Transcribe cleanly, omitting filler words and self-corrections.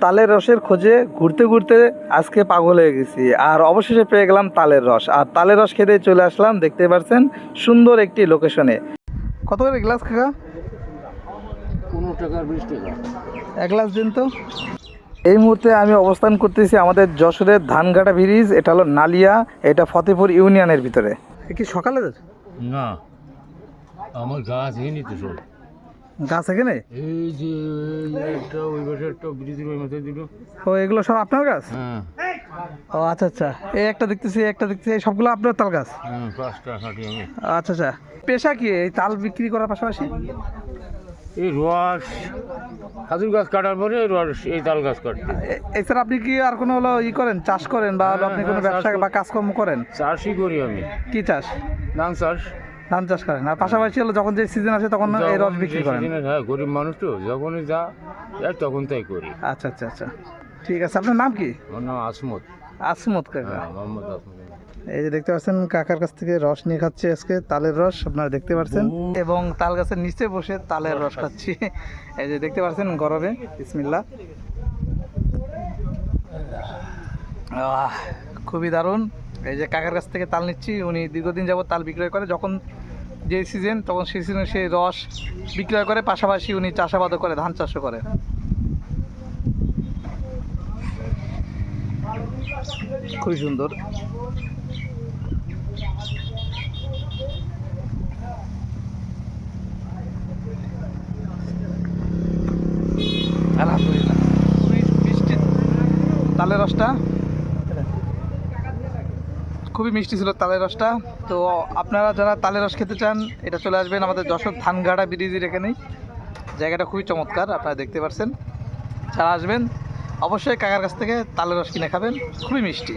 তালের রসের খোঁজে ঘুরতে ঘুরতে আজকে পাগল হয়ে গেছি, আর অবশেষে পেয়ে গেলাম তালের রস। আর তালের রস খেতে চলে আসলাম, দেখতে পাচ্ছেন সুন্দর একটি লোকেশনে। কত করে গ্লাস কাকা? 15 টাকা 20 টাকা। এক গ্লাস দিন তো। এই মুহূর্তে আমি অবস্থান করতেছি আমাদের যশোরের ধানঘাটা ব্রিজ। এটা হলো নালিয়া, এটা ফতেপুর ইউনিয়নের ভিতরে। কি সকালের না, আমার গাছ এনে তো সব গাছ এখানে? এই যে একটা ওই পাশে একটা ব্রিজের ওই মাথায় দুটো। ও এগুলো সব আপনার গাছ? হ্যাঁ ও আচ্ছা আচ্ছা, এই একটা দেখতেছি, একটা দেখতেছি, এই সবগুলো আপনার তাল গাছ? হ্যাঁ, 5টা খাটি আমি। আচ্ছা আচ্ছা, পেশা কি এই তাল বিক্রি করার পাশাপাশি? এই রস খাজুর গাছ কাটার পরে রস এই তাল গাছ কাটতে। এছাড়া আপনি কি আর কোনো হলো করেন, চাষ করেন, বা হলো আপনি কোনো হ্যাঁ, ব্যবসা চাষ বা কাজকর্ম করেন? চাষই করি আমি, কি চাষ? ধান চাষ। ধান চাষ করেন, আর পাশাপাশি হলো যখন যে সিজন আসে তখন এই রস বিক্রি করেন? হ্যাঁ, গরিব মানুষ তো, যখনই যা যায় তখন তাই করি। আচ্ছা আচ্ছা আচ্ছা, ঠিক আছে। আপনার নাম কি? আমার নাম আসমত। আসমত কাকা। হ্যাঁ, মোহাম্মদ আসমত। এই যে দেখতে পাচ্ছেন কাকার কাছ থেকে রস নিয়ে খাচ্ছি আজকে, তালের রস আপনারা দেখতে পাচ্ছেন, এবং তাল গাছের নিচে বসে তালের রস খাচ্ছি। এই যে দেখতে পাচ্ছেন গরমে, বিসমিল্লাহ। খুবই দারুণ। এই যে কাকার কাছ থেকে তাল নিচ্ছি, উনি দীর্ঘদিন যাবত তাল বিক্রয় করে, যখন যে সিজন তখন সেই সিজনে সেই রস বিক্রয় করে, পাশাপাশি উনি চাষাবাদও করে, ধান চাষও করে। খুবই সুন্দর। আলহামদুলিল্লাহ, খুবই মিষ্টি তালের রসটা, খুবই মিষ্টি ছিল তালের রসটা। তো আপনারা যারা তালের রস খেতে চান, এটা চলে আসবেন আমাদের যশোর ধানঘাটা ব্রিজের এখানেই। জায়গাটা খুবই চমৎকার, আপনারা দেখতে পাচ্ছেন। যারা আসবেন অবশ্যই কাকার কাছ থেকে তালের রস কিনে খাবেন, খুবই মিষ্টি।